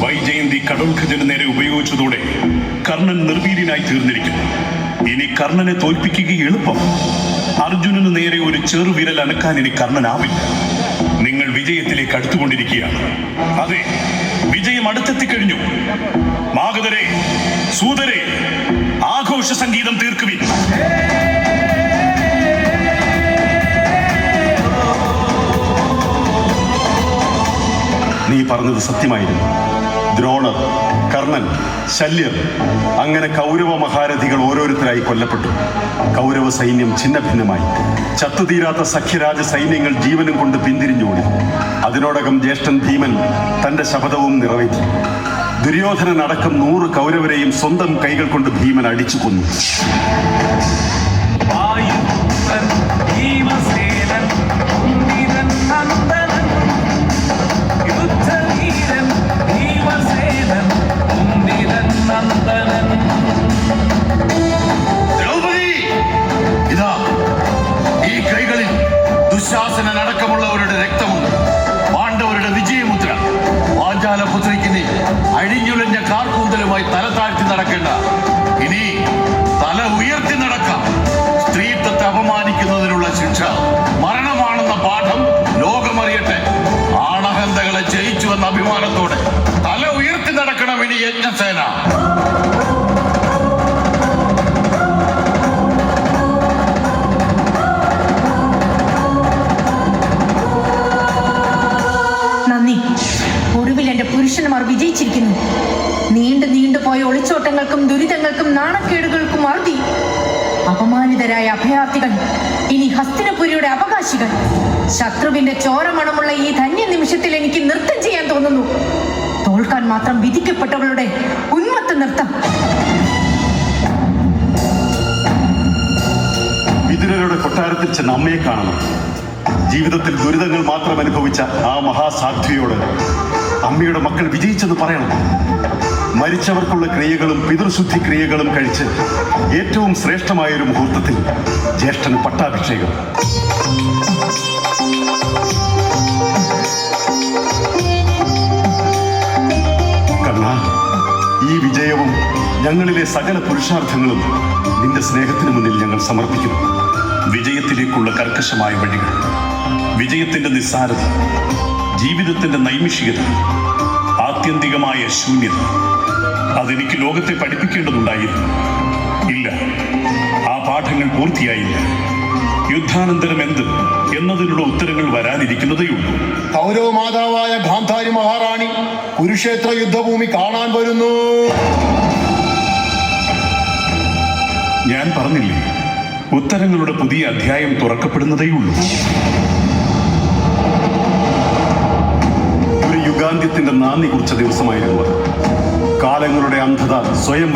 വൈജയന്തി കടോൽഖജന് നേരെ ഉപയോഗിച്ചതോടെ കർണൻ നിർവീര്യനായി തീർന്നിരിക്കുന്നു. ഇനി കർണനെ തോൽപ്പിക്കുക എളുപ്പം. അർജുനന് നേരെ ഒരു ചെറുവിരൽ അനക്കാൻ ഇനി കർണനാവില്ല. നിങ്ങൾ വിജയത്തിലേക്ക് അടുത്തുകൊണ്ടിരിക്കുകയാണ്. അതെ, വിജയം അടുത്തെത്തിക്കഴിഞ്ഞു. മാഗധരെ, സൂതരെ, ആഘോഷ സംഗീതം തീർക്കുവിൻ. നീ പറഞ്ഞത് സത്യമായിരുന്നു. ദ്രോണർ, കർണൻ, ശല്യർ, അങ്ങനെ കൗരവ മഹാരഥികൾ ഓരോരുത്തരായി കൊല്ലപ്പെട്ടു. കൗരവ സൈന്യം ഛിന്നഭിന്നമായി. ചത്തുതീരാത്ത സഖ്യരാജ സൈന്യങ്ങൾ ജീവനും കൊണ്ട് പിന്തിരിഞ്ഞോടി. അതിനോടകം ജ്യേഷ്ഠൻ ഭീമൻ തന്റെ ശപഥവും നിറവേറ്റി. ദുര്യോധനൻ അടക്കം 100 കൗരവരെയും സ്വന്തം കൈകൾ കൊണ്ട് ഭീമൻ അടിച്ചു കൊന്നു. ഇതാ, ഈ കൈകളിൽ ദുശാസനടക്കമുള്ളവരുടെ രക്തമുണ്ട്. പാണ്ഡവരുടെ വിജയമുദ്ര. പാഞ്ചാലപുത്രിക്ക് നീ അഴിഞ്ഞുലഞ്ഞ കാർക്കൂന്തലുമായി തല താഴ്ത്തി നടക്കേണ്ട. ഇനി തല ഉയർത്തി നടക്കാം. സ്ത്രീത്വത്തെ അപമാനിക്കുന്നതിനുള്ള ശിക്ഷ മരണമാണെന്ന പാഠം ലോകമറിയട്ടെ. ആണഹന്തകളെ ജയിച്ചുവെന്ന അഭിമാനത്തോടെ തല ഉയർത്തി നടക്കണം ഇനി യജ്ഞസേന. ഒടുവിൽ എന്റെ പുരുഷന്മാർ വിജയിച്ചിരിക്കുന്നു. നീണ്ടുപോയ ഒളിച്ചോട്ടങ്ങൾക്കും ദുരിതങ്ങൾക്കും നാണക്കേടുകൾക്കും അറുതി. അപമാനിതരായ അഭയാർത്ഥികൾ ഇനി ഹസ്തിനപുരിയുടെ അവകാശികൾ. ശത്രുവിന്റെ ചോരമണമുള്ള ഈ ധന്യ നിമിഷത്തിൽ എനിക്ക് നൃത്തം ചെയ്യാൻ തോന്നുന്നു. തോൽക്കാൻ മാത്രം വിധിക്കപ്പെട്ടവളുടെ ഉന്മത്ത നൃത്തം. വിതുരരുടെ കൊട്ടാരത്തിൽ ചെന്ന് അമ്മയെ കാണണം. ജീവിതത്തിൽ ദുരിതങ്ങൾ മാത്രം അനുഭവിച്ച ആ മഹാസാധ്വിയോട് അമ്മയുടെ മക്കൾ വിജയിച്ചെന്ന് പറയണം. മരിച്ചവർക്കുള്ള ക്രിയകളും പിതൃശുദ്ധി ക്രിയകളും കഴിച്ച് ഏറ്റവും ശ്രേഷ്ഠമായൊരു മുഹൂർത്തത്തിൽ ജ്യേഷ്ഠന് പട്ടാഭിഷേകം. കർണ, ഈ വിജയവും ഞങ്ങളിലെ സകല പുരുഷാർത്ഥങ്ങളും നിന്റെ സ്നേഹത്തിന് മുന്നിൽ ഞങ്ങൾ സമർപ്പിക്കുന്നു. വിജയത്തിലേക്കുള്ള കർക്കശമായ വഴികൾ, വിജയത്തിന്റെ നിസ്സാരത, ജീവിതത്തിന്റെ നൈമിഷികത, ആത്യന്തികമായ ശൂന്യത, അതെനിക്ക് ലോകത്തെ പഠിപ്പിക്കേണ്ടതുണ്ടായിരുന്നു. ഇല്ല, ആ പാഠങ്ങൾ പൂർത്തിയായില്ല. യുദ്ധാനന്തരം എന്ത് എന്നതിനുള്ള ഉത്തരങ്ങൾ വരാനിരിക്കുന്നതേയുള്ളൂ. കൗരവ മാതാവായ ഗാന്ധാരി മഹാറാണി കുരുക്ഷേത്ര യുദ്ധഭൂമി കാണാൻ വരുന്നു. ഞാൻ പറഞ്ഞില്ലേ, ഉത്തരങ്ങളുടെ പുതിയ അധ്യായം തുറക്കപ്പെടുന്നതേയുള്ളൂ. ഒരു യുഗാന്ത്യത്തിന്റെ നാന്ദി കുറിച്ച ദിവസമായിരുന്നു അത്. കാലങ്ങളുടെ അന്ധത സ്വയം